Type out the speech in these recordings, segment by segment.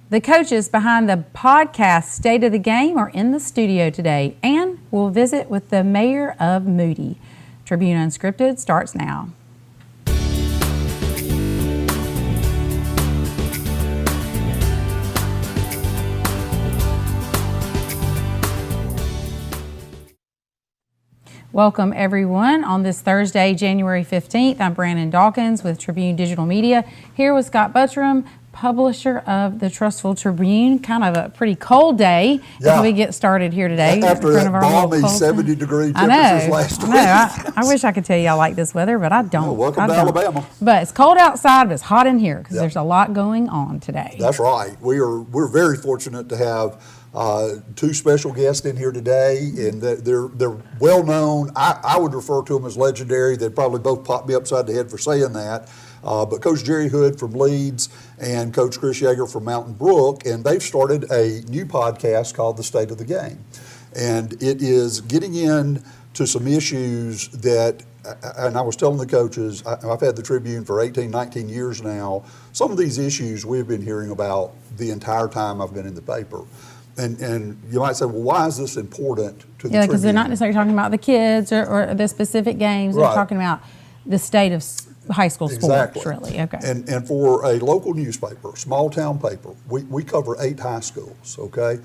The coaches behind the podcast State of the Game are in the studio today, and we'll visit with the mayor of Moody. Tribune Unscripted starts now. Welcome everyone on this Thursday, January 15th. I'm Brandon Dawkins with Tribune Digital Media, here with Scott Buttram, publisher of the Trustful Tribune. Kind of a pretty cold day as we get started here today. After that balmy 70-degree temperatures last week. I wish I could tell you I like this weather, but I don't. Welcome to Alabama. But it's cold outside, but it's hot in here because there's a lot going on today. That's right. We're very fortunate to have two special guests in here today, and they're well known. I would refer to them as legendary. They'd probably both pop me upside the head for saying that. But Coach Jerry Hood from Leeds and Coach Chris Yeager from Mountain Brook, and they've started a new podcast called The State of the Game. And it is getting into some issues that, and I was telling the coaches, I've had the Tribune for 18, 19 years now. Some of these issues we've been hearing about the entire time I've been in the paper. And you might say, well, why is this important to the Tribune? Yeah, because they're not necessarily talking about the kids or the specific games. They're talking about the state of high school sports, really. Okay. And for a local newspaper, small town paper, we cover 8 high schools, okay?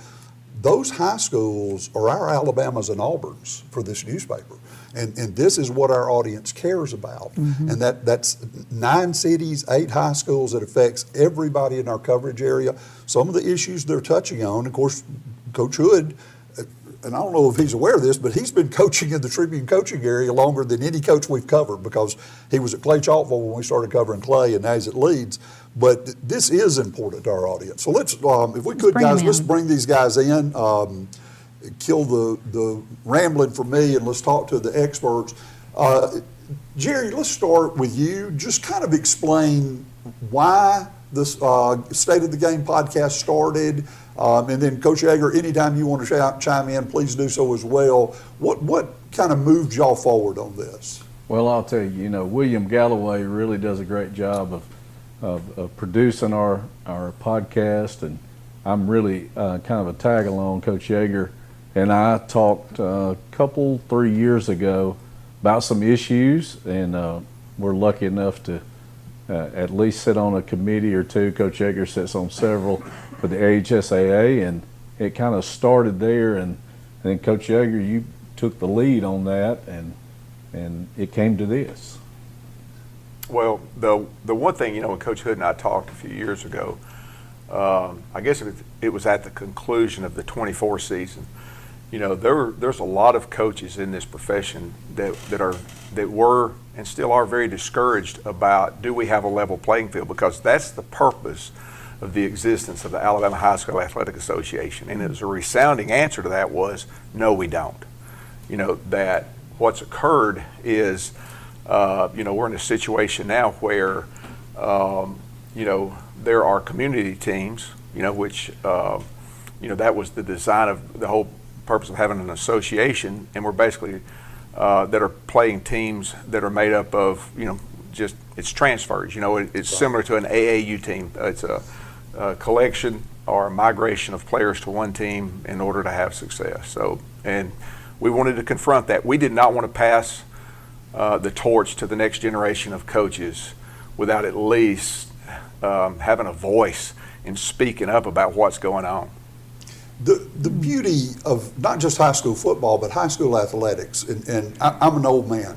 Those high schools are our Alabamas and Auburns for this newspaper. And this is what our audience cares about. Mm-hmm. And that's 9 cities, 8 high schools that affects everybody in our coverage area. Some of the issues they're touching on, of course, Coach Hood, and I don't know if he's aware of this, but he's been coaching in the Tribune coaching area longer than any coach we've covered, because he was at Clay Chalkville when we started covering Clay, and now he's at Leeds. But this is important to our audience. So let's, if we could, guys, let's bring these guys in, kill the rambling for me, and let's talk to the experts. Jerry, let's start with you. Just kind of explain why this State of the Game podcast started. And then Coach Yeager, anytime you want to chime in, please do so as well. What kind of moved y'all forward on this? Well, I'll tell you, William Galloway really does a great job of producing our podcast, and I'm really kind of a tag along. Coach Yeager and I talked a 3 years ago about some issues, and we're lucky enough to at least sit on a committee or two. Coach Yeager sits on several for the AHSAA, and it kind of started there, and then Coach Yeager, you took the lead on that, and it came to this. Well, the one thing, when Coach Hood and I talked a few years ago, I guess it was at the conclusion of the 24 season. There's a lot of coaches in this profession that were and still are very discouraged about, do we have a level playing field? Because that's the purpose of the existence of the Alabama High School Athletic Association. And it was a resounding answer to that was, no, we don't. That what's occurred is, we're in a situation now where, there are community teams, which, that was the design of the whole purpose of having an association, and we're basically that are playing teams that are made up of, just it's transfers. It's similar to an AAU team. It's a collection or a migration of players to one team in order to have success. So, and we wanted to confront that. We did not want to pass the torch to the next generation of coaches without at least having a voice and speaking up about what's going on. The beauty of not just high school football, but high school athletics, and I'm an old man,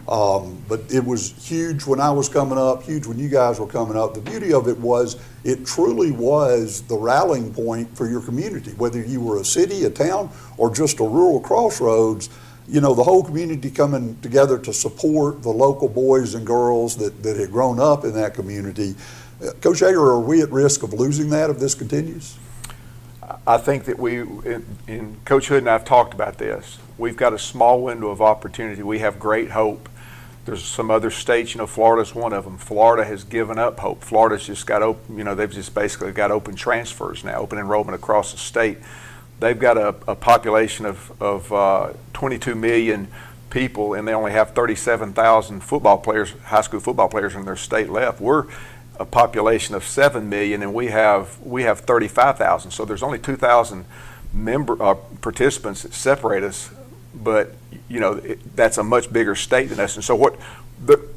but it was huge when I was coming up, huge when you guys were coming up. The beauty of it was, it truly was the rallying point for your community, whether you were a city, a town, or just a rural crossroads. The whole community coming together to support the local boys and girls that had grown up in that community. Coach Yeager, are we at risk of losing that if this continues? I think that and Coach Hood and I have talked about this. We've got a small window of opportunity. We have great hope. There's some other states, Florida's one of them. Florida has given up hope. Florida's just got open, they've just basically got open transfers now, open enrollment across the state. They've got a population of 22 million people, and they only have 37,000 football players, high school football players in their state left. We're a population of 7 million, and we have 35,000. So there's only 2,000 participants that separate us, but that's a much bigger state than us. And so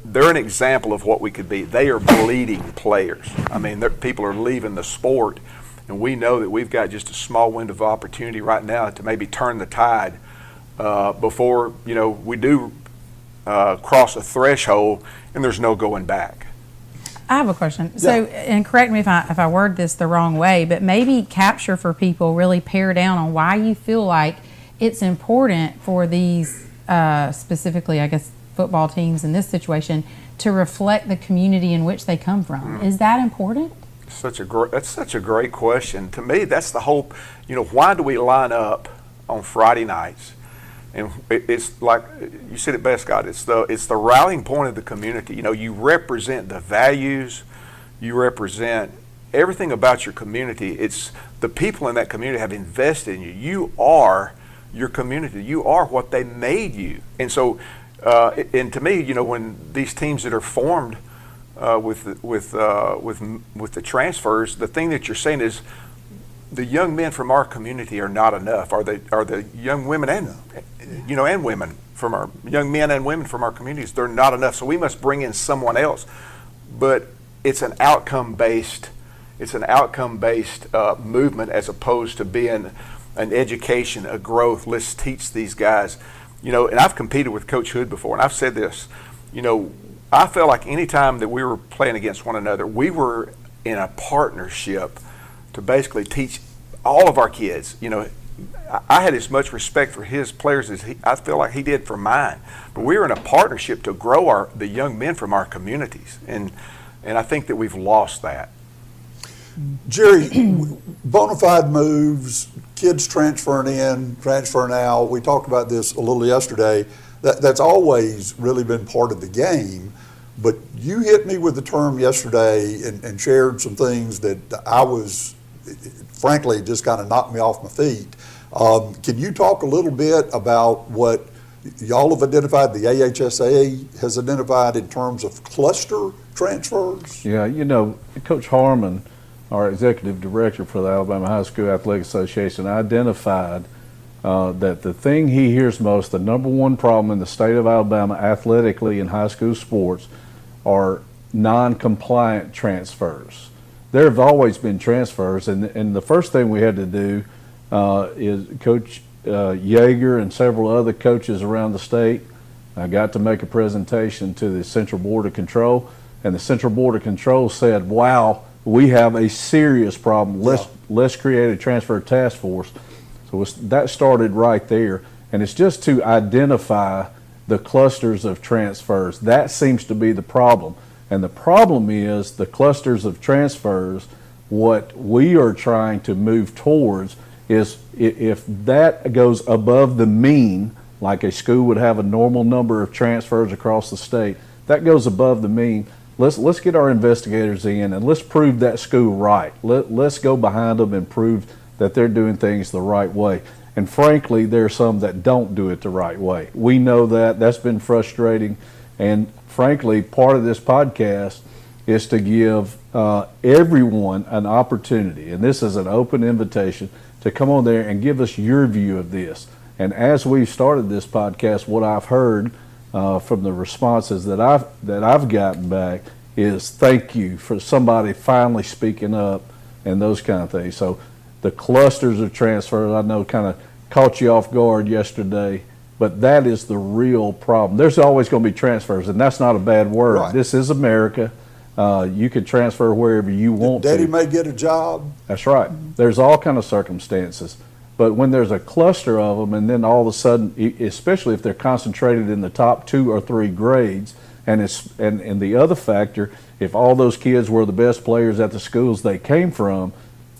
they're an example of what we could be. They are bleeding players. I mean, people are leaving the sport, and we know that we've got just a small window of opportunity right now to maybe turn the tide before we do cross a threshold and there's no going back. I have a question. So, and correct me if I word this the wrong way, but maybe capture for people, really pare down on why you feel like it's important for these, specifically, I guess, football teams in this situation, to reflect the community in which they come from. Is that important? That's such a great question. To me, that's the whole, why do we line up on Friday nights? And it's like you said it best, Scott. It's the rallying point of the community. You represent the values, you represent everything about your community. It's the people in that community have invested in you. You are your community. You are what they made you. And so, and to me, when these teams that are formed with the transfers, the thing that you're saying is, the young men from our community are not enough. Are the young women and women from our young men and women from our communities? They're not enough. So we must bring in someone else. But it's an outcome-based. It's an outcome-based movement as opposed to being an education, a growth. Let's teach these guys. And I've competed with Coach Hood before, and I've said this. I felt like any time that we were playing against one another, we were in a partnership to basically teach all of our kids. I had as much respect for his players as I feel like he did for mine. But we were in a partnership to grow the young men from our communities, and I think that we've lost that. Jerry, bona fide moves, kids transferring out. We talked about this a little yesterday. That's always really been part of the game. But you hit me with the term yesterday and shared some things that I was, frankly, just kind of knocked me off my feet. Can you talk a little bit about what y'all have identified, the AHSA has identified in terms of cluster transfers? Yeah, Coach Harmon, our executive director for the Alabama High School Athletic Association, identified that the thing he hears most, the number one problem in the state of Alabama athletically in high school sports, are non-compliant transfers. There have always been transfers, and the first thing we had to do is Coach Yeager and several other coaches around the state got to make a presentation to the Central Board of Control, and the Central Board of Control said, wow, we have a serious problem. Let's create a transfer task force. So that started right there, and it's just to identify the clusters of transfers. That seems to be the problem. And the problem is the clusters of transfers, what we are trying to move towards is if that goes above the mean, like a school would have a normal number of transfers across the state, that goes above the mean, let's get our investigators in and let's prove that school right. Let's go behind them and prove that they're doing things the right way. And frankly, there are some that don't do it the right way. We know that. That's been frustrating. And frankly, part of this podcast is to give everyone an opportunity, and this is an open invitation, to come on there and give us your view of this. And as we've started this podcast, what I've heard from the responses that I've gotten back is thank you for somebody finally speaking up and those kind of things. So the clusters of transfers, I know, kind of caught you off guard yesterday, but that is the real problem. There's always going to be transfers, and that's not a bad word. Right. This is America. You can transfer wherever you want to. Daddy may get a job. That's right. There's all kind of circumstances. But when there's a cluster of them, and then all of a sudden, especially if they're concentrated in the top 2 or 3 grades, and the other factor, if all those kids were the best players at the schools they came from,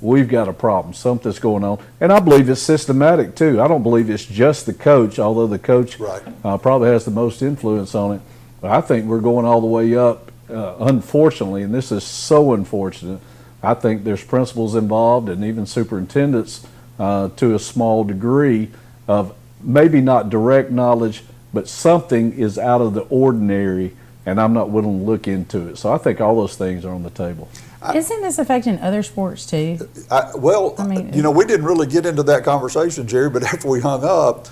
we've got a problem. Something's going on. And I believe it's systematic, too. I don't believe it's just the coach, although the coach probably has the most influence on it. But I think we're going all the way up, unfortunately, and this is so unfortunate. I think there's principals involved and even superintendents to a small degree of maybe not direct knowledge, but something is out of the ordinary and I'm not willing to look into it. So I think all those things are on the table. Isn't this affecting other sports too? You know, we didn't really get into that conversation, Jerry, but after we hung up,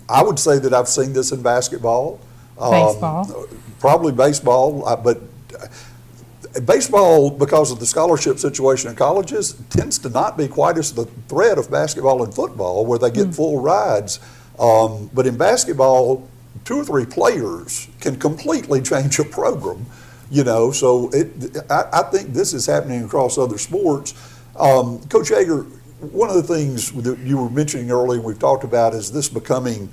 I would say that I've seen this in basketball. Baseball. Probably baseball, but baseball, because of the scholarship situation in colleges, tends to not be quite as the threat of basketball and football, where they get full rides. But in basketball, 2 or 3 players can completely change a program. You know, so I think this is happening across other sports. Coach Yeager, one of the things that you were mentioning earlier and we've talked about is this becoming,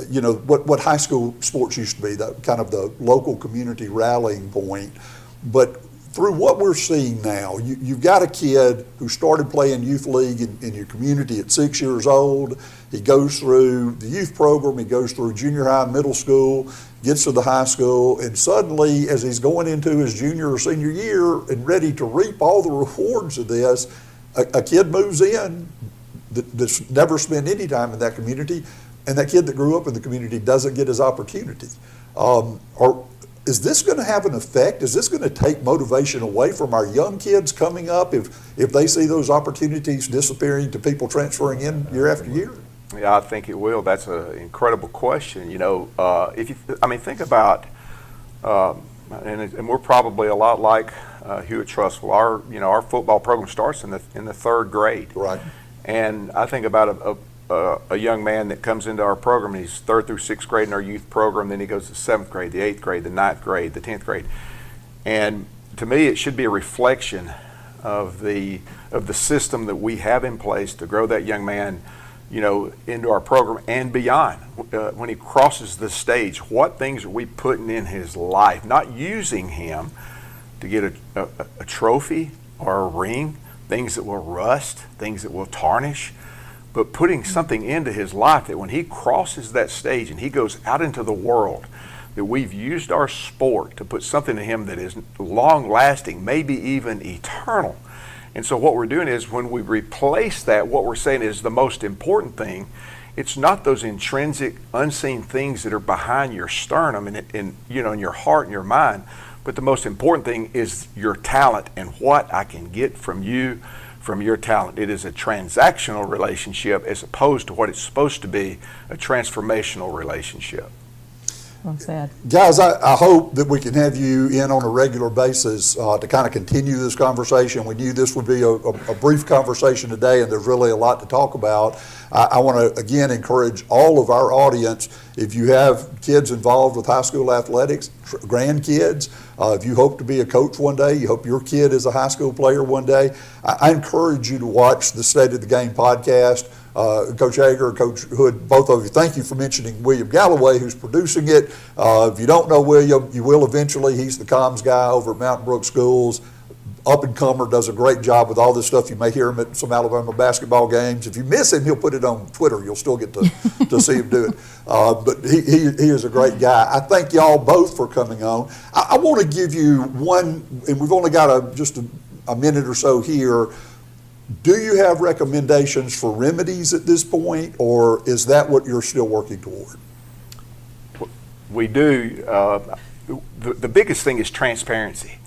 you know, what high school sports used to be, the kind of the local community rallying point. But through what we're seeing now, you've got a kid who started playing youth league in your community at 6 years old. He goes through the youth program, he goes through junior high, middle school, gets to the high school, and suddenly as he's going into his junior or senior year and ready to reap all the rewards of this, a kid moves in that's never spent any time in that community, and that kid that grew up in the community doesn't get his opportunity. Is this going to have an effect? Is this going to take motivation away from our young kids coming up if they see those opportunities disappearing to people transferring in year after year? Yeah, I think it will. That's an incredible question. You know, think about, and we're probably a lot like Hewitt Trussville. Our football program starts in the 3rd grade. Right. And I think about a young man that comes into our program, and he's 3rd through 6th grade in our youth program, then he goes to 7th grade, the 8th grade, the 9th grade, the 10th grade. And to me, it should be a reflection of the system that we have in place to grow that young man, you know, into our program and beyond. When he crosses the stage, what things are we putting in his life? Not using him to get a trophy or a ring, things that will rust, things that will tarnish, but putting something into his life that when he crosses that stage and he goes out into the world, that we've used our sport to put something in him that is long lasting, maybe even eternal. And so what we're doing is when we replace that, what we're saying is the most important thing, it's not those intrinsic, unseen things that are behind your sternum and in your heart and your mind, but the most important thing is your talent and what I can get from you, from your talent. It is a transactional relationship as opposed to what it's supposed to be, a transformational relationship. Well said. Guys, I hope that we can have you in on a regular basis to kind of continue this conversation. We knew this would be a brief conversation today, and there's really a lot to talk about. I want to, again, encourage all of our audience, if you have kids involved with high school athletics, grandkids, if you hope to be a coach one day, you hope your kid is a high school player one day, I encourage you to watch the State of the Game podcast. Coach Yeager, Coach Hood, both of you, thank you for mentioning William Galloway, who's producing it. If you don't know William, you will eventually. He's the comms guy over at Mountain Brook Schools. Up-and-comer, does a great job with all this stuff. You may hear him at some Alabama basketball games. If you miss him, he'll put it on Twitter. You'll still get to see him do it. But he is a great guy. I thank y'all both for coming on. I want to give you one, and we've only got just a minute or so here. Do you have recommendations for remedies at this point, or is that what you're still working toward? We do. The biggest thing is transparency.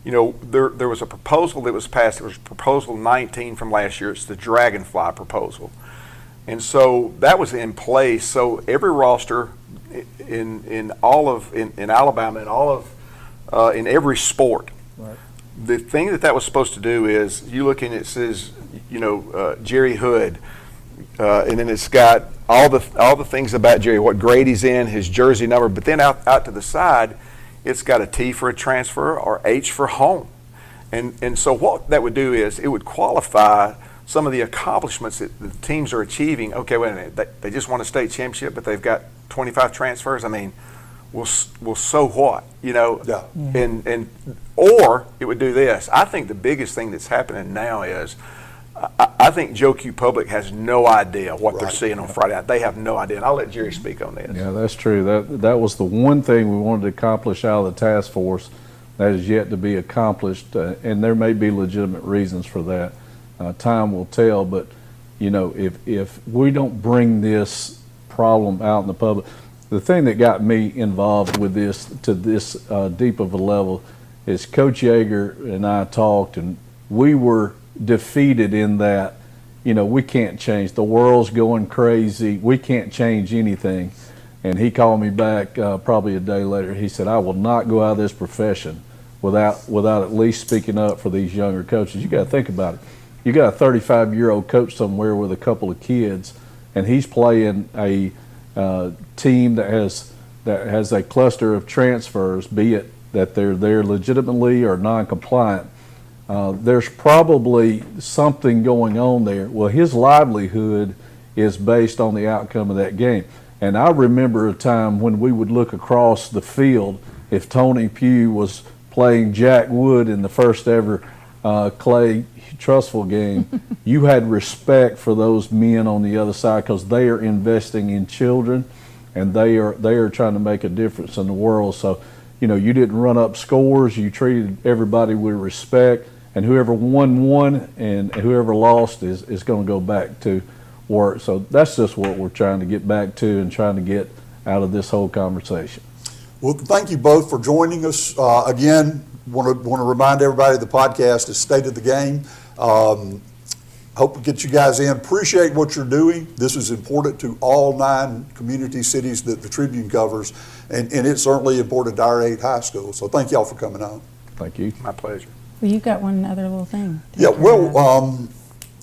You know, there was a proposal that was passed. It was proposal 19 from last year. It's the Dragonfly proposal. And so that was in place. So every roster in Alabama and in every sport, right. The thing that was supposed to do is, you look and it says, Jerry Hood, and then it's got all the things about Jerry, what grade he's in, his jersey number, but then out to the side, it's got a T for a transfer or H for home. And so what that would do is it would qualify some of the accomplishments that the teams are achieving. Okay, wait a minute, they just won a state championship, but they've got 25 transfers. I mean, well, so what? Yeah. And or it would do this. I think the biggest thing that's happening now is I think Joe Q Public has no idea what they're seeing on Friday night. They have no idea, and I'll let Jerry speak on this. Yeah, that's true. That was the one thing we wanted to accomplish out of the task force that is yet to be accomplished, and there may be legitimate reasons for that. Time will tell, but if we don't bring this problem out in the public, the thing that got me involved with this to this deep of a level is Coach Yeager and I talked, and we were defeated in that, we can't change. The world's going crazy. We can't change anything. And he called me back probably a day later. He said, I will not go out of this profession without at least speaking up for these younger coaches. You got to think about it. You got a 35-year-old coach somewhere with a couple of kids, and he's playing a team that has a cluster of transfers, be it that they're there legitimately or non-compliant. There's probably something going on there. Well, his livelihood is based on the outcome of that game. And I remember a time when we would look across the field, if Tony Pugh was playing Jack Wood in the first ever Clay Trustful game, you had respect for those men on the other side because they are investing in children, and they are trying to make a difference in the world. So, you didn't run up scores. You treated everybody with respect, and whoever won, and whoever lost is going to go back to work. So that's just what we're trying to get back to and trying to get out of this whole conversation. Well, thank you both for joining us. Again, want to remind everybody the podcast is State of the Game. Hope to get you guys in. Appreciate what you're doing. This is important to all 9 community cities that the Tribune covers, and it's certainly important to our 8 high schools. So thank y'all for coming on. Thank you. My pleasure. Well, you've got one other little thing.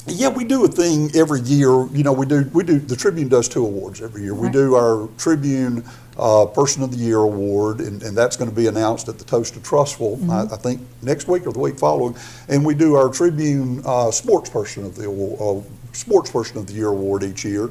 Yeah, we do a thing every year. We do. The Tribune does 2 awards every year. We do our Tribune Person of the Year award, and that's going to be announced at the Toast of Trustful, I think next week or the week following. And we do our Tribune Sports Person of the Year award each year,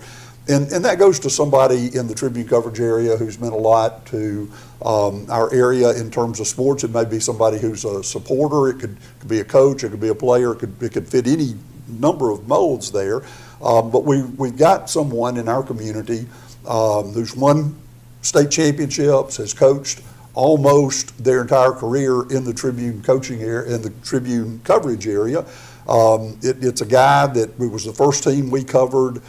and that goes to somebody in the Tribune coverage area who's meant a lot to our area in terms of sports. It may be somebody who's a supporter. It could be a coach. It could be a player. It could fit any number of molds there, but we've got someone in our community who's won state championships, has coached almost their entire career in the Tribune coaching area, in the Tribune coverage area. It's a guy that was the first team we covered.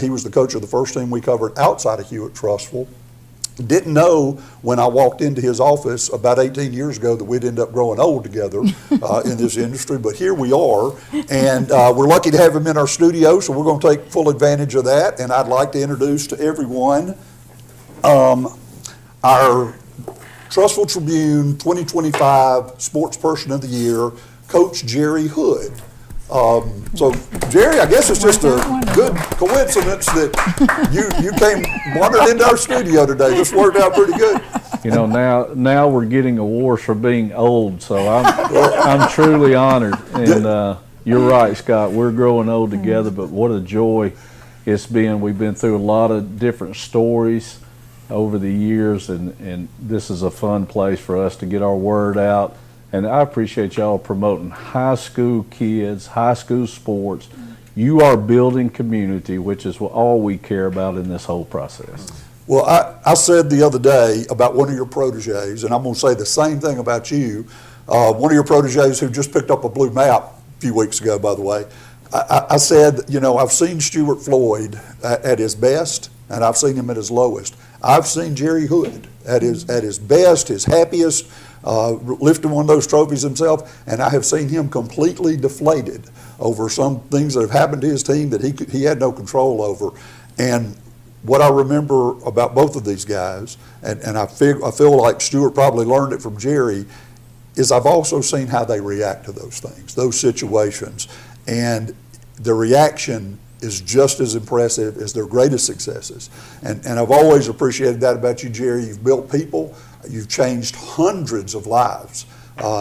He was the coach of the first team we covered outside of Hewitt Trustful. Didn't know when I walked into his office about 18 years ago that we'd end up growing old together in this industry, but here we are, and we're lucky to have him in our studio, so we're going to take full advantage of that. And I'd like to introduce to everyone our Trustful Tribune 2025 Sports Person of the Year, Coach Jerry Hood. So, Jerry, I guess it's just a good coincidence that you came wandered into our studio today. This worked out pretty good. Now we're getting awards for being old, so I'm truly honored. And you're right, Scott. We're growing old together, but what a joy it's been. We've been through a lot of different stories over the years, and this is a fun place for us to get our word out. And I appreciate y'all promoting high school kids, high school sports. You are building community, which is all we care about in this whole process. Well, I said the other day about one of your proteges, and I'm going to say the same thing about you. One of your proteges who just picked up a blue map a few weeks ago, by the way. I said, I've seen Stuart Floyd at his best, and I've seen him at his lowest. I've seen Jerry Hood at his best, his happiest, lifting one of those trophies himself, and I have seen him completely deflated over some things that have happened to his team that he had no control over. And what I remember about both of these guys, and I feel like Stuart probably learned it from Jerry, is I've also seen how they react to those things, those situations, and the reaction is just as impressive as their greatest successes. And I've always appreciated that about you, Jerry. You've built people, you've changed hundreds of lives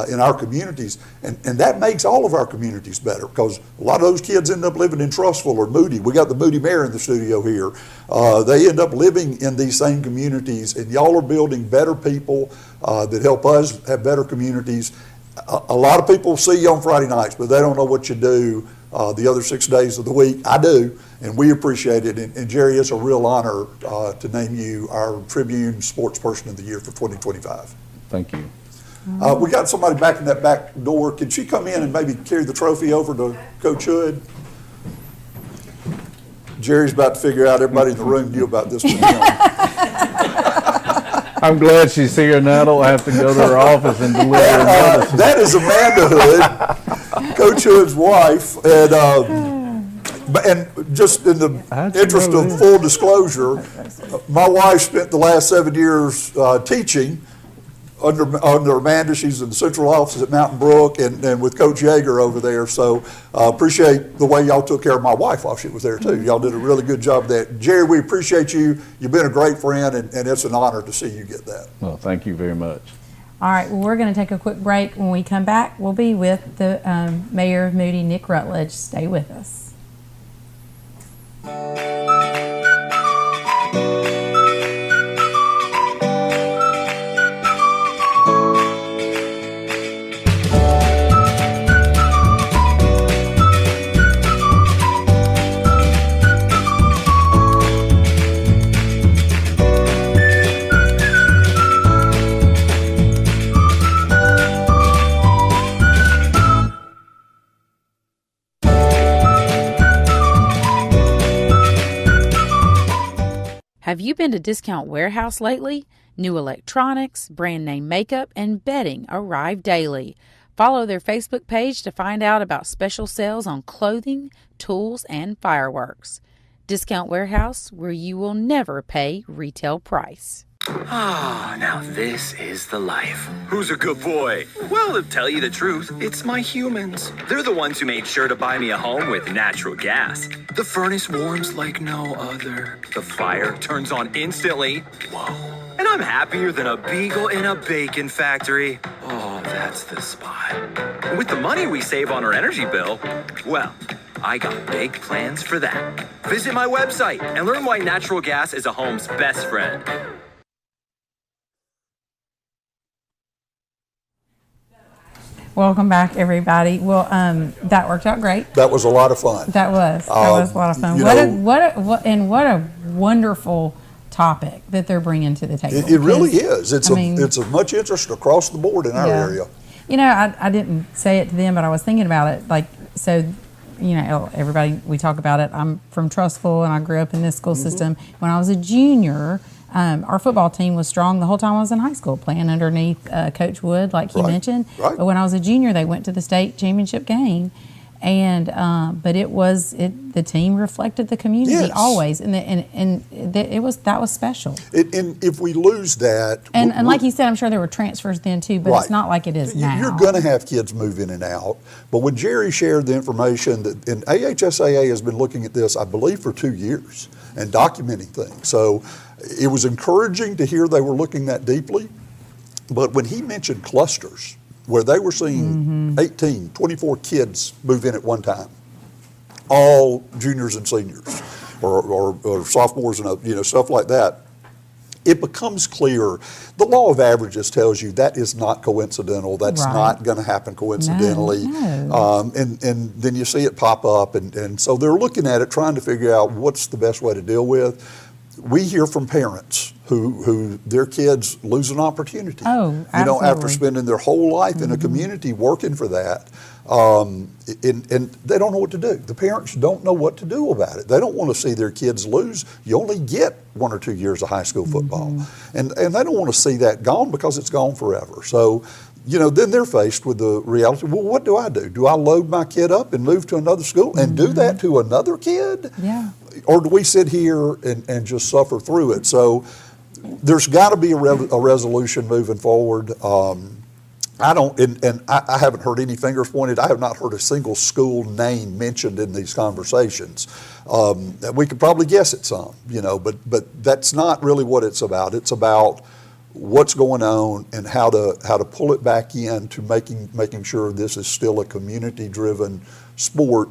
in our communities, and that makes all of our communities better, because a lot of those kids end up living in Trustful or Moody. We got the Moody Mayor in the studio here. They end up living in these same communities, and y'all are building better people that help us have better communities. A lot of people see you on Friday nights, but they don't know what you do the other 6 days of the week. I do, and we appreciate it. And Jerry, it's a real honor to name you our Tribune Sports Person of the Year for 2025. Thank you. We got somebody back in that back door. Can she come in and maybe carry the trophy over to Coach Hood? Jerry's about to figure out everybody in the room knew about this one. I'm glad she's here now. I don't have to go to her office and deliver her medicine. That is Amanda Hood, Coach Hood's wife, and just in the interest of full disclosure, my wife spent the last 7 years teaching under Amanda. She's in the central office at Mountain Brook and with Coach Yeager over there. So appreciate the way y'all took care of my wife while she was there too. Y'all did a really good job of that. Jerry, we appreciate you. You've been a great friend, and it's an honor to see you get that. Well, thank you very much. All right, well, we're going to take a quick break. When we come back, we'll be with the Mayor of Moody, Nick Rutledge. Stay with us. Have you been to Discount Warehouse lately? New electronics, brand name makeup, and bedding arrive daily. Follow their Facebook page to find out about special sales on clothing, tools, and fireworks. Discount Warehouse, where you will never pay retail price. Ah, now this is the life. Who's a good boy? Well, to tell you the truth, it's my humans. They're the ones who made sure to buy me a home with natural gas. The furnace warms like no other. The fire turns on instantly. Whoa. And I'm happier than a beagle in a bacon factory. Oh, that's the spot. And with the money we save on our energy bill, well, I got big plans for that. Visit my website and learn why natural gas is a home's best friend. Welcome back, everybody. Well, that worked out great. That was a lot of fun. That was a lot of fun. What a wonderful topic that they're bringing to the table. It really is. It's of much interest across the board in our area. You know, I didn't say it to them, but I was thinking about it. Like, so, you know, everybody, we talk about it. I'm from Trustful, and I grew up in this school system. When I was a junior, our football team was strong the whole time I was in high school, playing underneath Coach Wood, like he mentioned. Right. But when I was a junior, they went to the state championship game, and but the team reflected the community always, and that was special. And if we lose that, and like you said, I'm sure there were transfers then too, but it's not like it is now. You're going to have kids move in and out. But when Jerry shared the information that, and AHSAA has been looking at this, I believe, for 2 years and documenting things. So it was encouraging to hear they were looking that deeply. But when he mentioned clusters, where they were seeing 18, 24 kids move in at one time, all juniors and seniors, or sophomores and stuff like that, it becomes clear. The law of averages tells you that is not coincidental. That's not going to happen coincidentally. No. And then you see it pop up, and so they're looking at it, trying to figure out what's the best way to deal with. We hear from parents who their kids lose an opportunity. Oh, absolutely. After spending their whole life in a community working for that, and they don't know what to do. The parents don't know what to do about it. They don't want to see their kids lose. You only get 1 or 2 years of high school football, and they don't want to see that gone because it's gone forever. So, then they're faced with the reality. Well, what do I do? Do I load my kid up and move to another school and do that to another kid? Yeah. Or do we sit here and just suffer through it? So there's got to be a resolution moving forward. I haven't heard any fingers pointed. I have not heard a single school name mentioned in these conversations. We could probably guess at some, but that's not really what it's about. It's about what's going on and how to pull it back into making sure this is still a community-driven sport.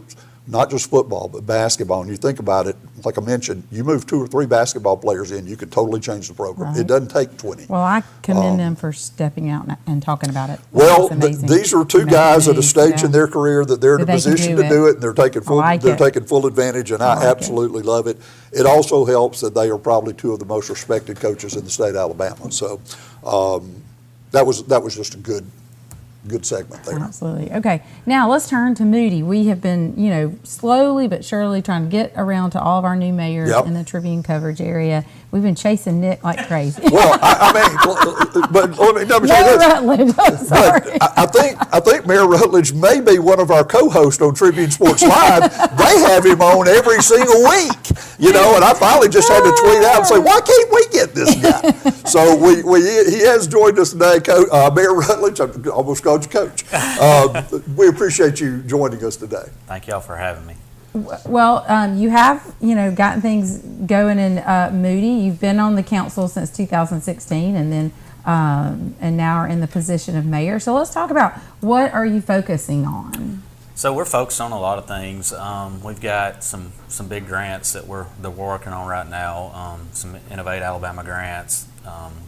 Not just football, but basketball. And you think about it, like I mentioned, you move 2 or 3 basketball players in, you could totally change the program. Right. It doesn't take 20. Well, I commend them for stepping out and talking about it. Well, these are 2 guys at a stage in their career that they're in a position to do it, and they're taking full advantage, and I absolutely love it. It also helps that they are probably 2 of the most respected coaches in the state of Alabama. So that was just a good good segment there. Absolutely. Okay, now let's turn to Moody. We have been, slowly but surely trying to get around to all of our new mayors in the Tribune coverage area. We've been chasing Nick like crazy. Well, but let me tell you Mayor this. Rutledge, I'm sorry. But I think Mayor Rutledge may be one of our co-hosts on Tribune Sports Live. They have him on every single week, and I finally just had to tweet out and say, why can't we get this guy? So he has joined us today, Mayor Rutledge. I almost called you Coach. We appreciate you joining us today. Thank y'all for having me. Well, you have, gotten things going in Moody. You've been on the council since 2016, and then and now are in the position of mayor. So let's talk about, what are you focusing on? So we're focused on a lot of things. We've got some big grants that we're working on right now. Some Innovate Alabama grants.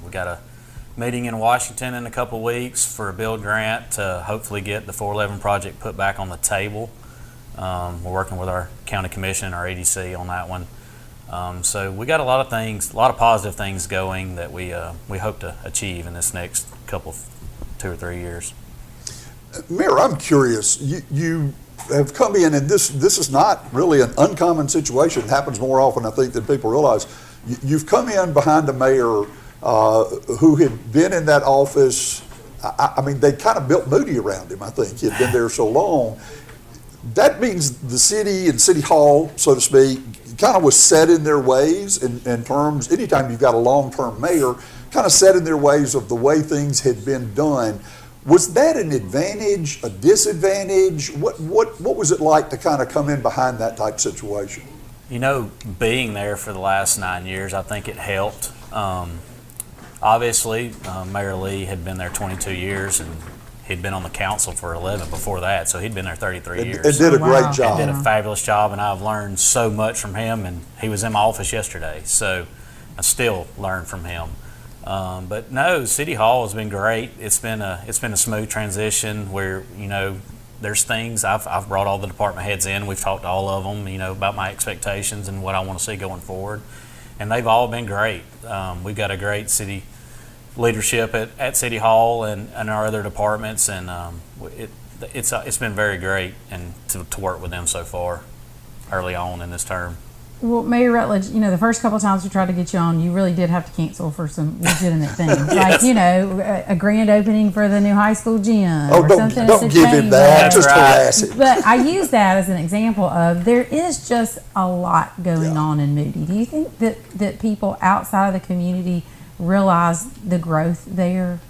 We got a meeting in Washington in a couple of weeks for a build grant to hopefully get the 411 project put back on the table. We're working with our county commission and our ADC on that one. So we got a lot of things, a lot of positive things going that we hope to achieve in this next couple, 2 or 3 years. Mayor, I'm curious. You have come in, and this is not really an uncommon situation. It happens more often, I think, than people realize. You've come in behind a mayor who had been in that office. I mean, they kind of built Moody around him, I think. He had been there so long. That means the city and City Hall, so to speak, kind of was set in their ways in terms, anytime you've got a long-term mayor, kind of set in their ways of the way things had been done. Was that an advantage, a disadvantage? What was it like to kind of come in behind that type situation? Being there for the last 9 years, I think it helped. Obviously, Mayor Lee had been there 22 years, and he'd been on the council for 11 before that, so he'd been there 33 years. And did a great job. Did a fabulous job, and I've learned so much from him, and he was in my office yesterday, so I still learn from him. But no, City Hall has been great. It's been a smooth transition where, there's things, I've brought all the department heads in, we've talked to all of them, about my expectations and what I want to see going forward, and they've all been great. We've got a great city leadership at City Hall and our other departments, and it's been very great and to work with them so far early on in this term. Well, Mayor Rutledge, the first couple of times we tried to get you on, you really did have to cancel for some legitimate things. Yes. Like, a grand opening for the new high school gym. Oh, don't give him that. Just harass it. But I use that as an example of, there is just a lot going on in Moody. Do you think that people outside of the community realize the growth there?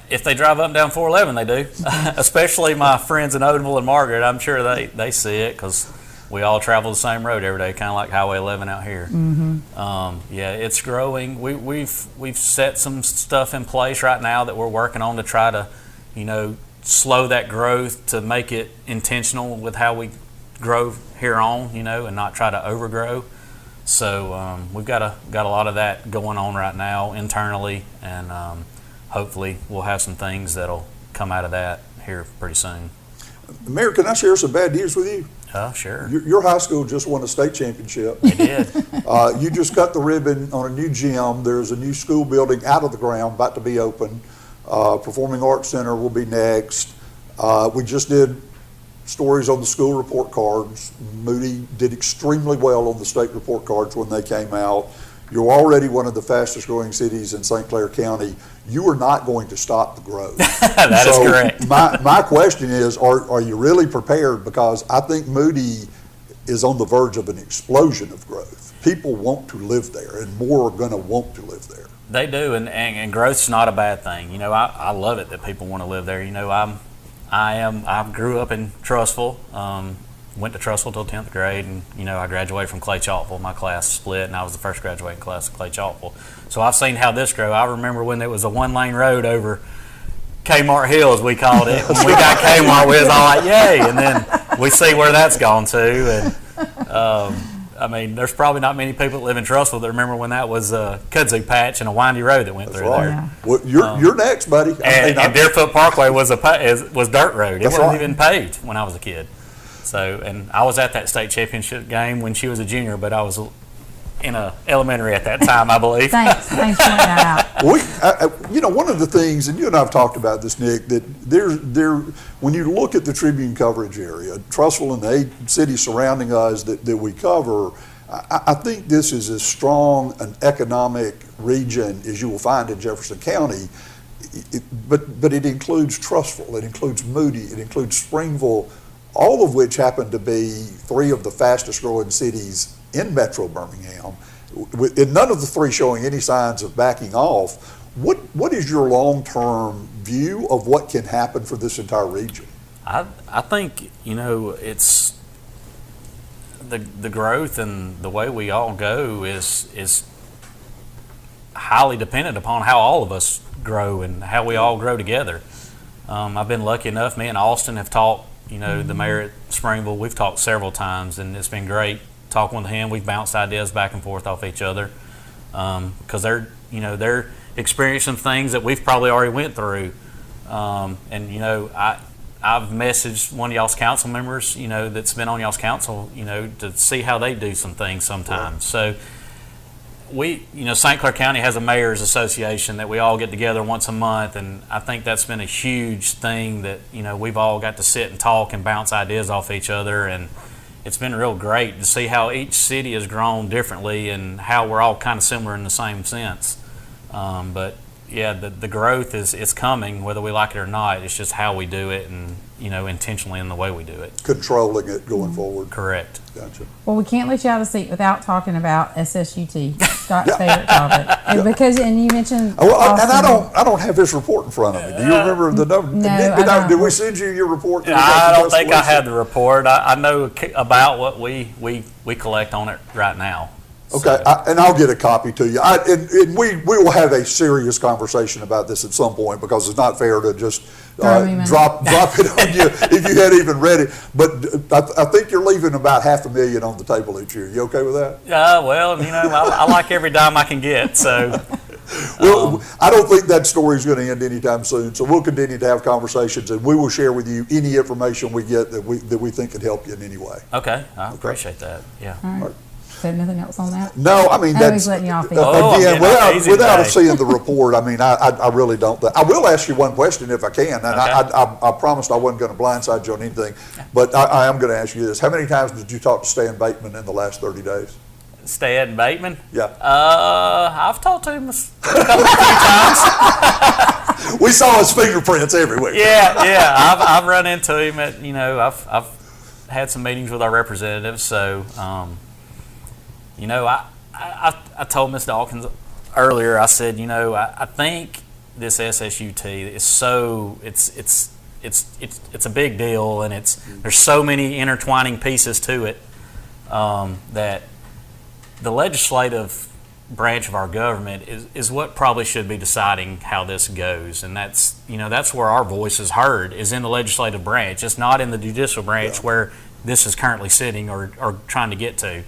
If they drive up and down 411, they do. Especially my friends in Odinville and Margaret. I'm sure they see it, because we all travel the same road every day, kind of like Highway 11 out here. Mm-hmm. It's growing. We've set some stuff in place right now that we're working on to try to, slow that growth, to make it intentional with how we grow here on, and not try to overgrow. So we've got a lot of that going on right now internally, and hopefully we'll have some things that'll come out of that here pretty soon. Mayor, can I share some bad news with you? Oh, sure. Your high school just won a state championship. It did. You just cut the ribbon on a new gym. There's a new school building out of the ground, about to be open. Performing Arts Center will be next. We just did stories on the school report cards. Moody did extremely well on the state report cards when they came out. You're already one of the fastest growing cities in St. Clair County. You are not going to stop the growth. That is correct. My question is, are you really prepared? Because I think Moody is on the verge of an explosion of growth. People want to live there, and more are going to want to live there. They do, and growth's not a bad thing. I love it that people want to live there. I grew up in Trussville. Went to Trussville till 10th grade, and I graduated from Clay Chalkville. My class split, and I was the first graduating class of Clay Chalkville. So I've seen how this grew. I remember when it was a one-lane road over Kmart Hills, we called it. When we got Kmart, we was all like, yay! And then we see where that's gone to. And there's probably not many people that live in Trussville that remember when that was a kudzu patch and a windy road that went through there. Yeah. Well, you're next, buddy. And Deerfoot Parkway was dirt road. It wasn't right. even paved when I was a kid. So, and I was at that state championship game when she was a junior, but I was in a elementary at that time, I believe. Thanks for pointing that out. One of the things, and you and I have talked about this, Nick, that when you look at the Tribune coverage area, Trussville and the 8 cities surrounding us that we cover, I think this is as strong an economic region as you will find in Jefferson County, but it includes Trussville, it includes Moody, it includes Springville, all of which happen to be 3 of the fastest growing cities in Metro Birmingham, and none of the 3 showing any signs of backing off. What is your long-term view of what can happen for this entire region? I think, it's the growth and the way we all go is highly dependent upon how all of us grow and how we all grow together. I've been lucky enough, me and Austin have talked, the mayor at Springville, we've talked several times, and it's been great talking with him. We've bounced ideas back and forth off each other because they're experiencing things that we've probably already went through. I've messaged one of y'all's council members, that's been on y'all's council, to see how they do some things sometimes. So St. Clair County has a mayor's association that we all get together once a month, and I think that's been a huge thing that, we've all got to sit and talk and bounce ideas off each other, and it's been real great to see how each city has grown differently and how we're all kind of similar in the same sense. But yeah, the growth is coming, whether we like it or not. It's just how we do it and, intentionally in the way we do it. Controlling it going forward. Correct. Gotcha. Well, we can't let you out of the seat without talking about SSUT, Scott's favorite topic. And you mentioned and I don't have his report in front of me. Do you remember the number? No, did we send you your report? I don't think I had the report. I know about what we collect on it right now. Okay, and I'll get a copy to you. And we will have a serious conversation about this at some point, because it's not fair to just drop it on you if you hadn't even read it. But I think you're leaving about $500,000 on the table each year. You okay with that? Well, I like every dime I can get. So. Well, I don't think that story is going to end anytime soon. So we'll continue to have conversations, and we will share with you any information we get that we think can help you in any way. Okay, I appreciate that. Yeah. All right. So nothing else on that? No, I mean, that's letting you off again, without seeing the report. I mean, I really don't. I will ask you one question if I can, and I promised I wasn't going to blindside you on anything, but I am going to ask you this: how many times did you talk to Stan Bateman in the last 30 days? Stan Bateman? Yeah. I've talked to him a few times. We saw his fingerprints everywhere. Yeah. I've run into him at I've had some meetings with our representatives, so. I told Ms. Dawkins earlier, I said, I think this SSUT is so, it's a big deal, and there's so many intertwining pieces to it that the legislative branch of our government is what probably should be deciding how this goes, and that's where our voice is heard, is in the legislative branch. It's not in the judicial branch where this is currently sitting or trying to get to.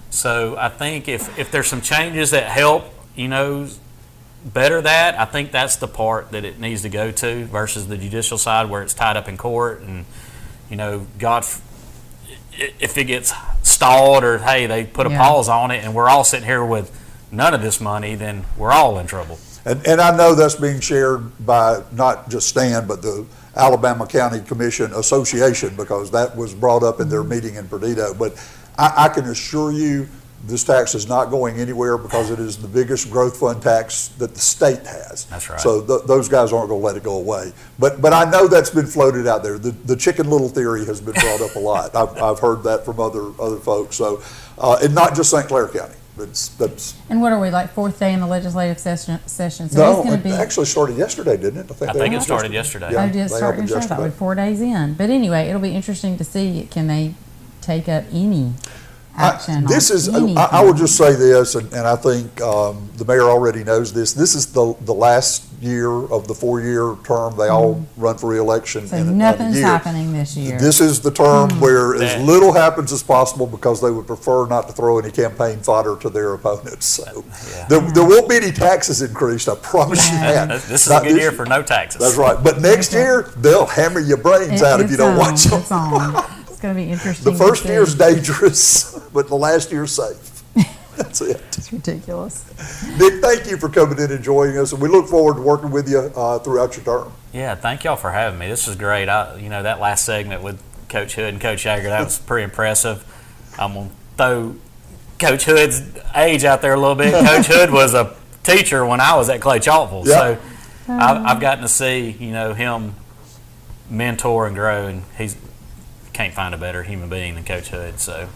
So I think if there's some changes that help, better that, I think that's the part that it needs to go to versus the judicial side where it's tied up in court and, God, if it gets stalled or, hey, they put a pause on it and we're all sitting here with none of this money, then we're all in trouble. And I know that's being shared by not just Stan, but the Alabama County Commission Association, because that was brought up in their meeting in Perdido. But I can assure you this tax is not going anywhere, because it is the biggest growth fund tax that the state has. That's right. So those guys aren't going to let it go away. But I know that's been floated out there. The Chicken Little theory has been brought up a lot. I've heard that from other folks. So and not just St. Clair County. And what are we, like, fourth day in the legislative session? So no, it's it actually started yesterday, didn't it? I think it started yesterday. Yeah, it did start yesterday. I thought we were 4 days in. But anyway, it'll be interesting to see, can they take up any action? I would just say this, and I think the mayor already knows this. This is the last year of the 4-year term. They all run for re-election. So nothing's happening this year. This is the term where as little happens as possible, because they would prefer not to throw any campaign fodder to their opponents. So there won't be any taxes increased, I promise you that. This is a good year for no taxes. That's right. But next year, they'll hammer your brains out if you don't watch them. It's on. It's going to be interesting. The first year's dangerous, but the last year's safe. That's it. It's ridiculous. Nick, thank you for coming in and joining us, and we look forward to working with you throughout your term. Yeah, thank y'all for having me. This is great. That last segment with Coach Hood and Coach Yeager, that was pretty impressive. I'm going to throw Coach Hood's age out there a little bit. Coach Hood was a teacher when I was at Clay Chalkville, so I've gotten to see him mentor and grow, and can't find a better human being than Coach Hood. So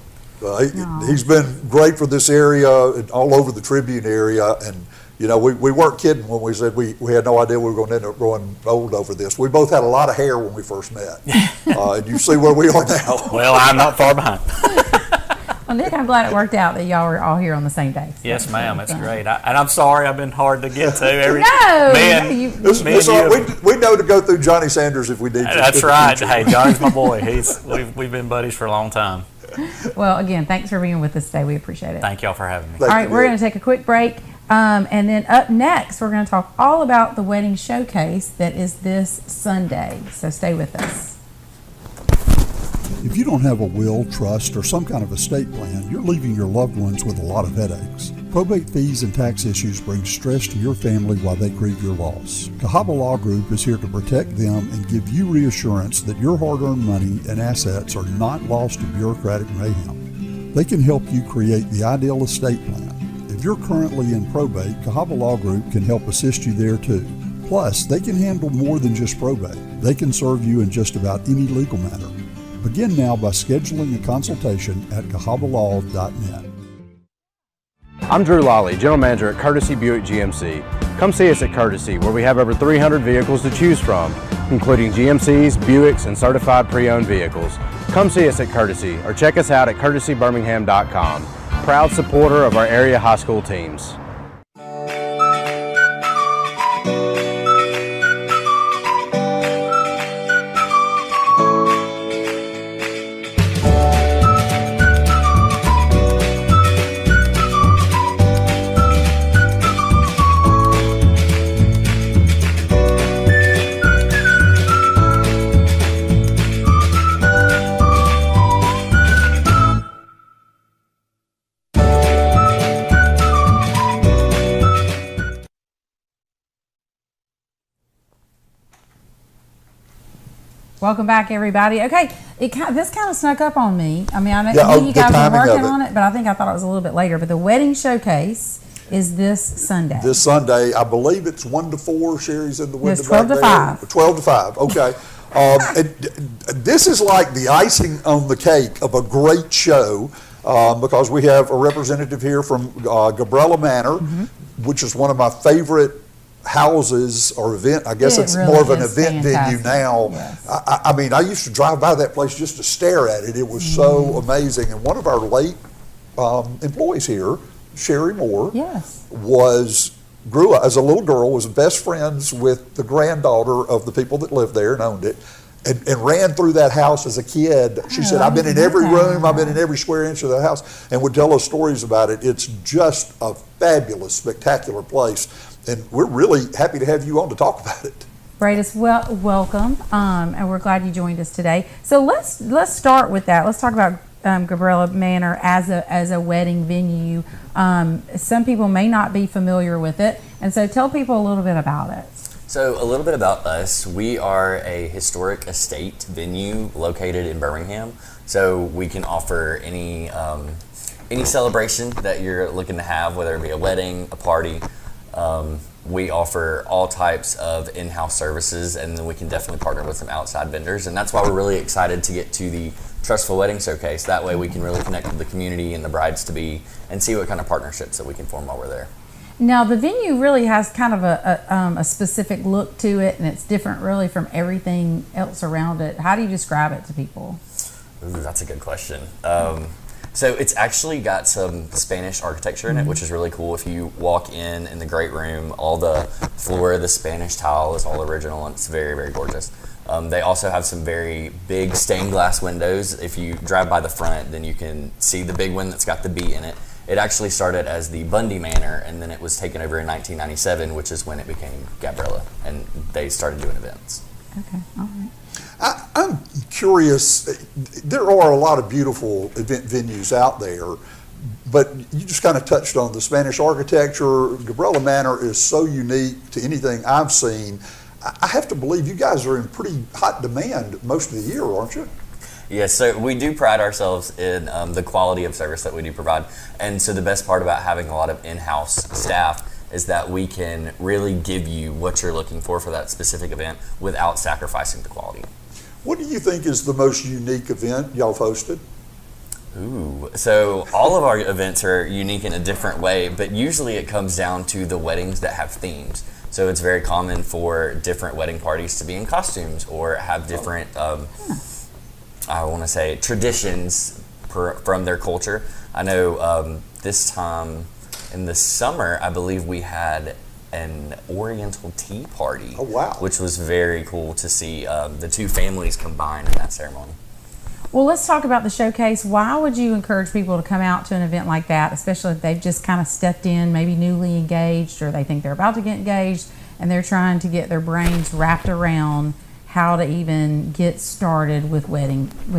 he's been great for this area and all over the Tribune area, and we weren't kidding when we said we had no idea we were going to end up growing old over this. We both had a lot of hair when we first met, and you see where we are now. Well, I'm not far behind. Well, Nick, I'm glad it worked out that y'all were all here on the same day. So yes, ma'am. That's great. And I'm sorry I've been hard to get to. We know to go through Johnny Sanders if we need to. That's right. Hey, Johnny's my boy. We've been buddies for a long time. Well, again, thanks for being with us today. We appreciate it. Thank y'all for having me. All right, we're going to take a quick break. And then up next, we're going to talk all about the wedding showcase that is this Sunday. So stay with us. If you don't have a will, trust, or some kind of estate plan, you're leaving your loved ones with a lot of headaches. Probate fees and tax issues bring stress to your family while they grieve your loss. Cahaba Law Group is here to protect them and give you reassurance that your hard-earned money and assets are not lost to bureaucratic mayhem. They can help you create the ideal estate plan. If you're currently in probate, Cahaba Law Group can help assist you there too. Plus, they can handle more than just probate. They can serve you in just about any legal matter. Begin now by scheduling a consultation at cahabalaw.net. I'm Drew Lawley, General Manager at Courtesy Buick GMC. Come see us at Courtesy, where we have over 300 vehicles to choose from, including GMCs, Buicks, and certified pre-owned vehicles. Come see us at Courtesy or check us out at courtesybirmingham.com. Proud supporter of our area high school teams. Welcome back, everybody. Okay, this kind of snuck up on me. I mean, I know you guys were working on it, but I thought it was a little bit later. But the wedding showcase is this Sunday. This Sunday, I believe it's 1 to 4. Sherry's in the window. It's 12 to 5. 12 to 5. Okay. And this is like the icing on the cake of a great show because we have a representative here from Gabriella Manor, which is one of my favorite houses or event. I guess it's really more of an event venue now. Yes. I mean, I used to drive by that place just to stare at it. It was so amazing. And one of our late employees here, Sherry Moore, grew up as a little girl, was best friends with the granddaughter of the people that lived there and owned it, and ran through that house as a kid. She said, I've been in every room, I've been in every square inch of the house, and would tell us stories about it. It's just a fabulous, spectacular place. And we're really happy to have you on to talk about it. Bradis, welcome, and we're glad you joined us today. So let's start with that. Let's talk about Gabriella Manor as a wedding venue. Some people may not be familiar with it, and so tell people a little bit about it. So a little bit about us. We are a historic estate venue located in Birmingham. So we can offer any celebration that you're looking to have, whether it be a wedding, a party. We offer all types of in-house services, and then we can definitely partner with some outside vendors, and that's why we're really excited to get to the Trustful Wedding Showcase. That way we can really connect with the community and the brides-to-be and see what kind of partnerships that we can form while we're there. Now, the venue really has kind of a specific look to it, and it's different really from everything else around it. How do you describe it to people? Ooh, that's a good question. So it's actually got some Spanish architecture in it, which is really cool. If you walk in the great room, all the floor, the Spanish tile is all original, and it's very, very gorgeous. They also have some very big stained glass windows. If you drive by the front, then you can see the big one that's got the B in it. It actually started as the Bundy Manor, and then it was taken over in 1997, which is when it became Gabriella, and they started doing events. Okay, all right. I'm curious, there are a lot of beautiful event venues out there, But you just kind of touched on the Spanish architecture. Gabriela Manor is so unique to anything I've seen. I have to believe you guys are in pretty hot demand most of the year, aren't you? Yes, so we do pride ourselves in the quality of service that we do provide. And so the best part about having a lot of in-house staff is that we can really give you what you're looking for that specific event without sacrificing the quality. What do you think is the most unique event y'all have hosted? Ooh, so all of our events are unique in a different way, but usually it comes down to the weddings that have themes. So it's very common for different wedding parties to be in costumes or have different, I want to say, traditions from their culture. I know this time in the summer, I believe we had an Oriental tea party. Oh, wow. Which was very cool to see the two families combine in that ceremony. Well, let's talk about the showcase. Why would you encourage people to come out to an event like that, especially if they've just kind of stepped in, maybe newly engaged, or they think they're about to get engaged, and they're trying to get their brains wrapped around how to even get started with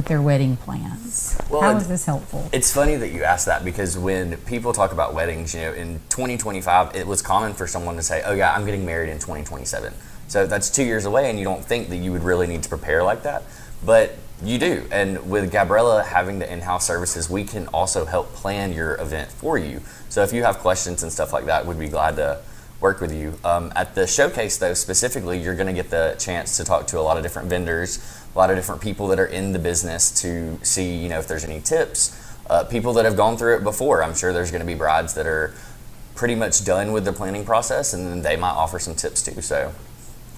their wedding plans? Well, how is this helpful? It's funny that you ask that, because when people talk about weddings, in 2025, it was common for someone to say, oh yeah, I'm getting married in 2027. So that's 2 years away, and you don't think that you would really need to prepare like that. But you do, and with Gabriela having the in-house services, we can also help plan your event for you. So if you have questions and stuff like that, we'd be glad to work with you. At the showcase, though, specifically, you're going to get the chance to talk to a lot of different vendors, a lot of different people that are in the business to see, if there's any tips. People that have gone through it before. I'm sure there's going to be brides that are pretty much done with the planning process, and then they might offer some tips too. So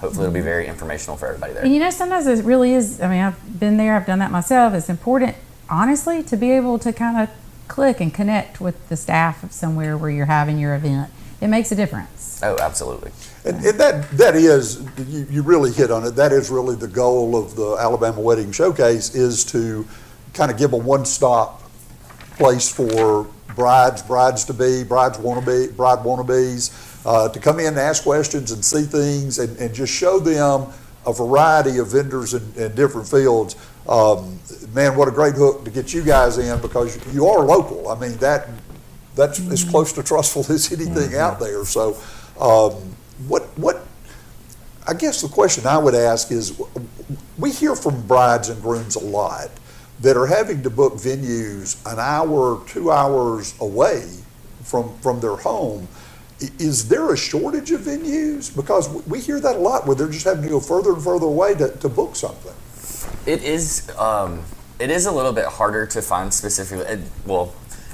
hopefully it'll be very informational for everybody there. And sometimes it really is, I've been there, I've done that myself. It's important, honestly, to be able to kind of click and connect with the staff of somewhere where you're having your event. It makes a difference. Oh, absolutely. And that is, you really hit on it, that is really the goal of the Alabama Wedding Showcase, is to kind of give a one-stop place for brides-to-be, bride wannabes, to come in and ask questions and see things and just show them a variety of vendors in different fields. Man, what a great hook to get you guys in, because you are local. I mean, that's as close to trustful as anything out there. So what I guess the question I would ask is, we hear from brides and grooms a lot that are having to book venues an hour, 2 hours away from their home. Is there a shortage of venues? Because we hear that a lot, where they're just having to go further and further away to book something. It is a little bit harder to find specifically.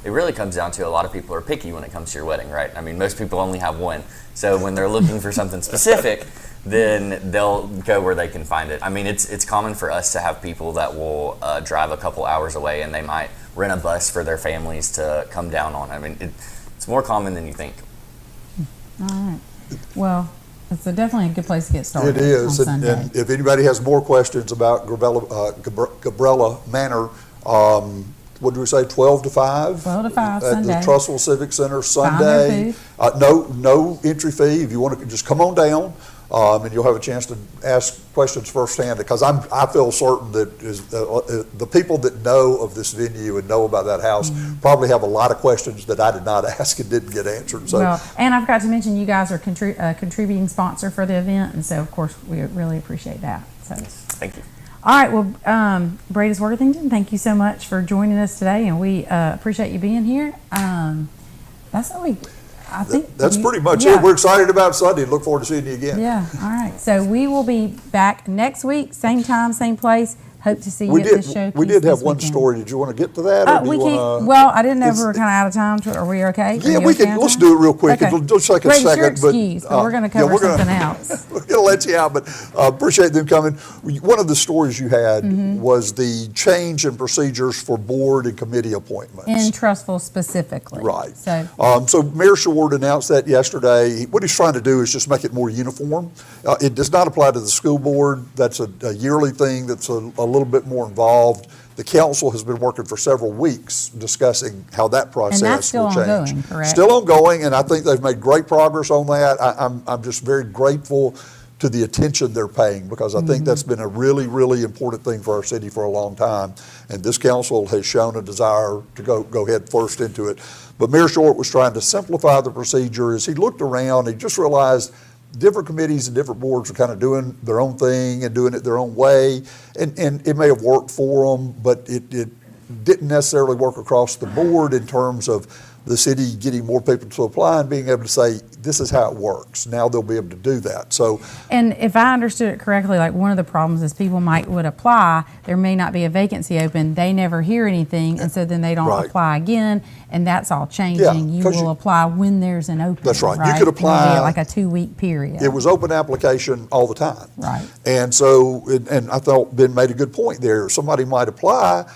It really comes down to a lot of people are picky when it comes to your wedding, right? I mean, most people only have one. So when they're looking for something specific, then they'll go where they can find it. I mean, it's common for us to have people that will drive a couple hours away, and they might rent a bus for their families to come down on. I mean, it's more common than you think. All right. Well, it's definitely a good place to get started. It is. On Sunday. And if anybody has more questions about Gabriela Manor, what do we say, 12 to 5? 12 to 5, at Sunday. the Trussville Civic Center, Find their Sunday. booth. No entry fee. If you want to just come on down, and you'll have a chance to ask questions firsthand, because I feel certain that the people that know of this venue and know about that house probably have a lot of questions that I did not ask and didn't get answered. So, well, and I forgot to mention, you guys are a contributing sponsor for the event, and so of course we really appreciate that. So Thank you. all right, well, Bradis Worthington, thank you so much for joining us today, and we appreciate you being here. That's all I think that's pretty much it. We're excited about Sunday. Look forward to seeing you again. Yeah, all right. So we will be back next week, same time, same place. Hope to see you at this show. We did have one story. Did you want to get to that? Or well, I didn't know if we were kind of out of time. Are we okay? Yeah, we can. Let's do it real quick. Okay. It'll just take a Grace, second. you're excused, but we're going to cover something else. We're going to let you out, but appreciate them coming. One of the stories you had was the change in procedures for board and committee appointments. In Trussville specifically. Right. So Mayor Short announced that yesterday. What he's trying to do is just make it more uniform. It does not apply to the school board. That's a yearly thing that's a little bit more involved. The council has been working for several weeks discussing how that process and that's still will change. Ongoing, correct? Still ongoing, and I think they've made great progress on that. I'm just very grateful to the attention they're paying, because I think that's been a really, really important thing for our city for a long time. And this council has shown a desire to go head first into it. But Mayor Short was trying to simplify the procedure. As he looked around, he just realized different committees and different boards are kind of doing their own thing and doing it their own way. And it may have worked for them, but it didn't necessarily work across the board in terms of the city getting more people to apply and being able to say, this is how it works. Now they'll be able to do that. So, and if I understood it correctly, like one of the problems is people would apply, there may not be a vacancy open, they never hear anything, and so then they don't apply again, and that's all changing. You will apply when there's an opening. That's right. You could apply like a 2-week period. It was open application all the time. Right. And so, and I thought Ben made a good point there. Somebody might apply,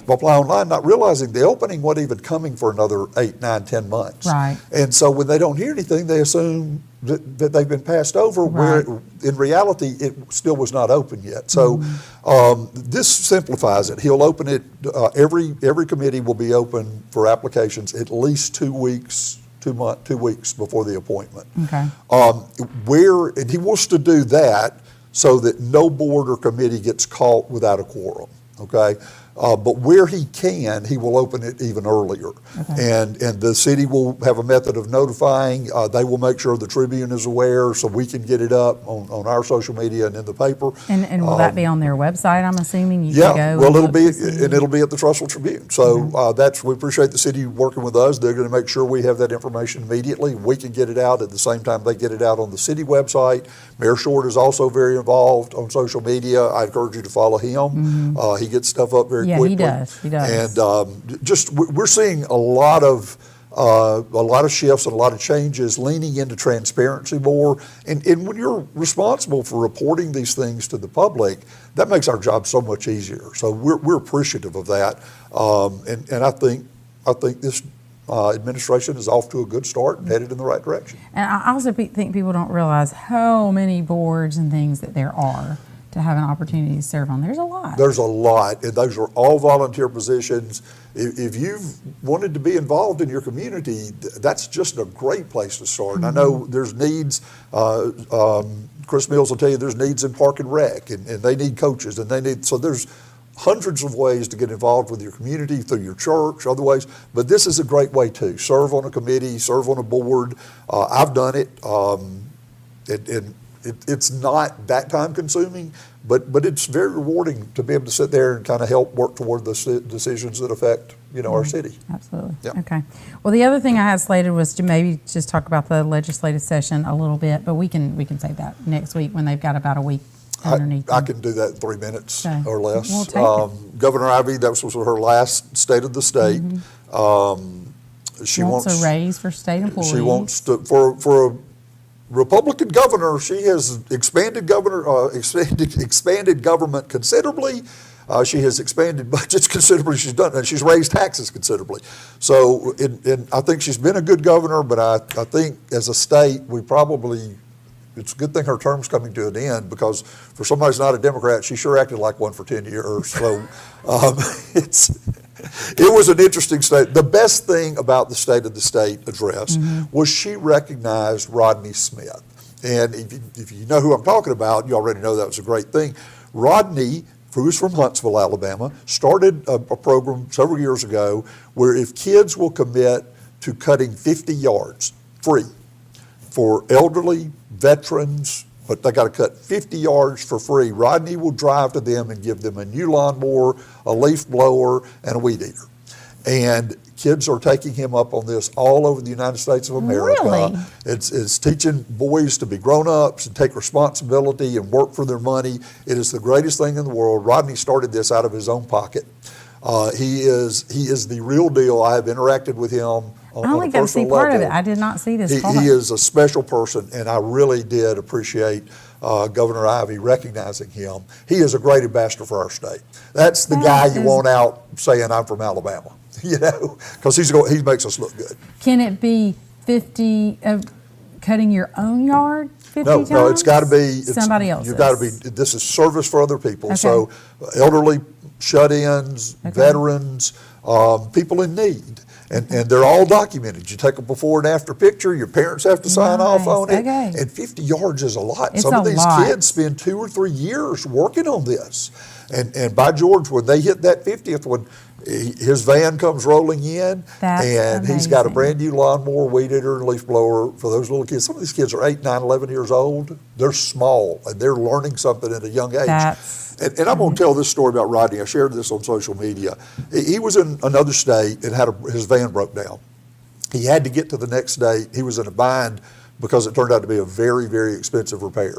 apply online, not realizing the opening wasn't even coming for another 8, 9, 10 months. Right. And so when they don't hear anything, they assume that they've been passed over, where in reality it still was not open yet. So this simplifies it. He'll open it, every committee will be open for applications at least 2 weeks, 2 weeks before the appointment. Okay. And he wants to do that so that no board or committee gets caught without a quorum, okay? But where he can, he will open it even earlier. Okay. And the city will have a method of notifying. They will make sure the Tribune is aware so we can get it up on our social media and in the paper. And will that be on their website, I'm assuming? Well, it'll be at the Trussville Tribune. So we appreciate the city working with us. They're going to make sure we have that information immediately. We can get it out at the same time they get it out on the city website. Mayor Short is also very involved on social media. I encourage you to follow him. He gets stuff up very quickly. He does. And we're seeing a lot of shifts and a lot of changes, leaning into transparency more. And when you're responsible for reporting these things to the public, that makes our job so much easier. So we're appreciative of that. And I think this administration is off to a good start and headed in the right direction. And I also think people don't realize how many boards and things that there are to have an opportunity to serve on. There's a lot. There's a lot, and those are all volunteer positions. If you've wanted to be involved in your community, that's just a great place to start. And I know there's needs. Chris Mills will tell you there's needs in Park and Rec, and they need coaches, and so there's hundreds of ways to get involved with your community through your church, other ways. But this is a great way too. Serve on a committee, serve on a board. I've done it. It's not that time consuming, but it's very rewarding to be able to sit there and kind of help work toward the decisions that affect our city. Absolutely. Yep. Okay. Well, the other thing I had slated was to maybe just talk about the legislative session a little bit, but we can save that next week when they've got about a week underneath. I can do that in 3 minutes or less. We'll take Governor Ivey, that was her last State of the State. She wants a raise for state employees. She wants to for a Republican governor. She has expanded government considerably. She has expanded budgets considerably. She's raised taxes considerably. So, I think she's been a good governor. But I think as a state, it's a good thing her term's coming to an end, because for somebody who's not a Democrat, she sure acted like one for 10 years. So it was an interesting state. The best thing about the State of the State address was she recognized Rodney Smith. And if you know who I'm talking about, you already know that was a great thing. Rodney, who's from Huntsville, Alabama, started a program several years ago where if kids will commit to cutting 50 yards free for elderly, veterans, but they got to cut 50 yards for free, Rodney will drive to them and give them a new lawnmower, a leaf blower, and a weed eater. And kids are taking him up on this all over the United States of America. Really? It's teaching boys to be grown-ups and take responsibility and work for their money. It is the greatest thing in the world. Rodney started this out of his own pocket. He is the real deal. I have interacted with him on I only got to see part of it. I did not see this part. He is a special person, and I really did appreciate Governor Ivey recognizing him. He is a great ambassador for our state. That's the guy you want out saying, I'm from Alabama, because he makes us look good. Can it be 50 cutting your own yard? 50 No, times? no, it's got to be somebody else's. You've got to be. This is service for other people. Okay. So, elderly, shut-ins, veterans, people in need. And they're all documented. You take a before and after picture, your parents have to sign off on it. Okay. And 50 yards is a lot. It's Some of a these lot. kids spend 2 or 3 years working on this. And by George, when they hit that 50th one, his van comes rolling in, That's and he's got a amazing. brand new lawnmower, weed eater, and leaf blower for those little kids. Some of these kids are 8, 9, 11 years old. They're small, and they're learning something at a young age. And I'm going to tell this story about Rodney. I shared this on social media. He was in another state and his van broke down. He had to get to the next state. He was in a bind because it turned out to be a very, very expensive repair.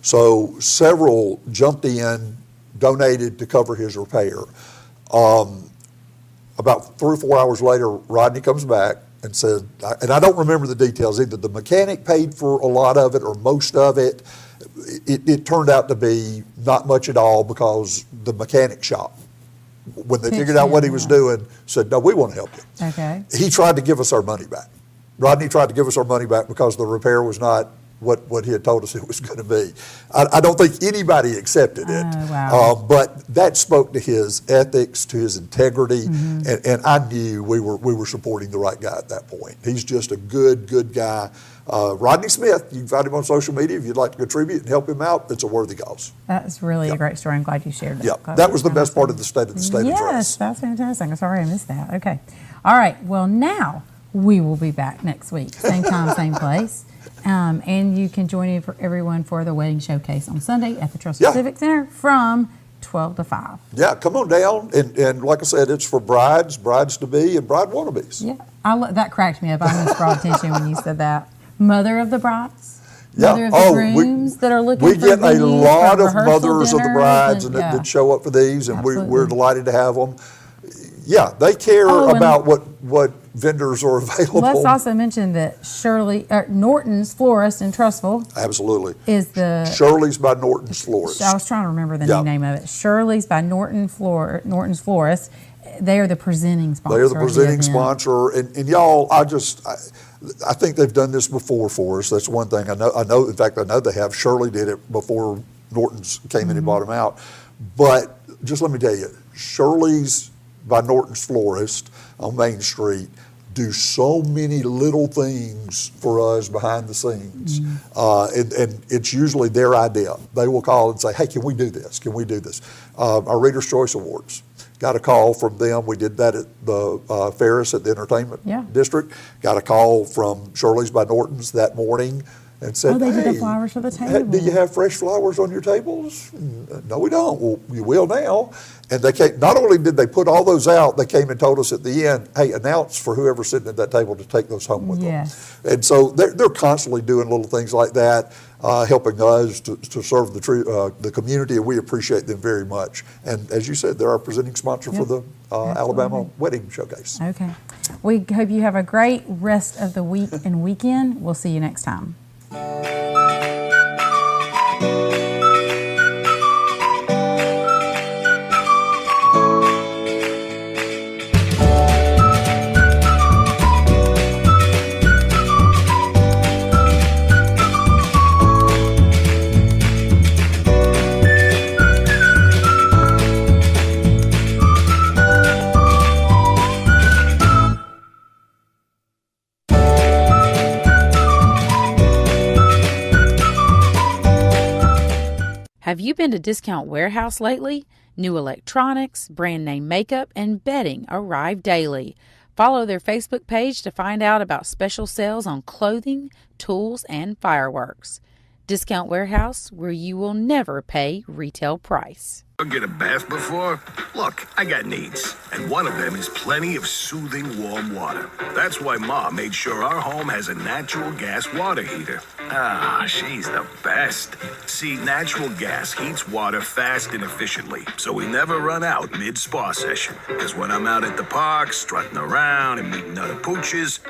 So several jumped in, donated to cover his repair. About 3 or 4 hours later, Rodney comes back and said, and I don't remember the details, either the mechanic paid for a lot of it or most of it. It turned out to be not much at all because the mechanic shop, when they figured out what he was doing, said, no, we want to help you. Okay. He tried to give us our money back. Rodney tried to give us our money back because the repair was not what he had told us it was going to be. I don't think anybody accepted it. Oh, wow. But that spoke to his ethics, to his integrity, and I knew we were supporting the right guy at that point. He's just a good guy. Rodney Smith, you can find him on social media if you'd like to contribute and help him out. It's a worthy cause. That's really a great story. I'm glad you shared that. Yeah, that was the best part of the State address. Yes, that's fantastic. I'm sorry I missed that. Okay. All right. Well, now we will be back next week. Same time, same place. And you can join everyone for the wedding showcase on Sunday at the Trussville Civic Center from 12 to 5. Yeah, come on down. And like I said, it's for brides, brides-to-be, and bride wannabes. Yeah, that cracked me up. I almost brought attention when you said that. Mother of the brides? Yeah. Mother of the grooms that are looking for We get a venues lot for of rehearsal mothers of the dinners brides and- that show up for these, and we're delighted to have them. Yeah, they care and about what vendors are available. Let's also mention that Norton's Florist in Trussville Absolutely. is the... Shirley's by Norton's Florist. I was trying to remember the new name of it. Shirley's by Norton's Florist. They are the presenting sponsor. They are the presenting of the event. sponsor, and y'all, I think they've done this before for us. That's one thing I know. In fact, I know they have. Shirley did it before Norton's came in and bought them out. But just let me tell you, Shirley's by Norton's Florist on Main Street do so many little things for us behind the scenes. And it's usually their idea. They will call and say, hey, can we do this? Can we do this? Our Reader's Choice Awards. Got a call from them. We did that at the Ferris at the Entertainment District. Got a call from Shirley's by Norton's that morning and said, they did the hey, flowers for the table. Do you have fresh flowers on your tables? No, we don't. Well, you will now. And they came, not only did they put all those out, they came and told us at the end, hey, announce for whoever's sitting at that table to take those home with them. And so they're constantly doing little things like that, helping us to serve the community, and we appreciate them very much. And as you said, they're our presenting sponsor for the Alabama Wedding Showcase. Okay. We hope you have a great rest of the week and weekend. We'll see you next time. Have you been to Discount Warehouse lately? New electronics, brand name makeup, and bedding arrive daily. Follow their Facebook page to find out about special sales on clothing, tools, and fireworks. Discount Warehouse, where you will never pay retail price. Get a bath before? Look, I got needs, and one of them is plenty of soothing warm water. That's why Ma made sure our home has a natural gas water heater. Ah, she's the best. See, natural gas heats water fast and efficiently, so we never run out mid-spa session. Because when I'm out at the park, strutting around and meeting other pooches,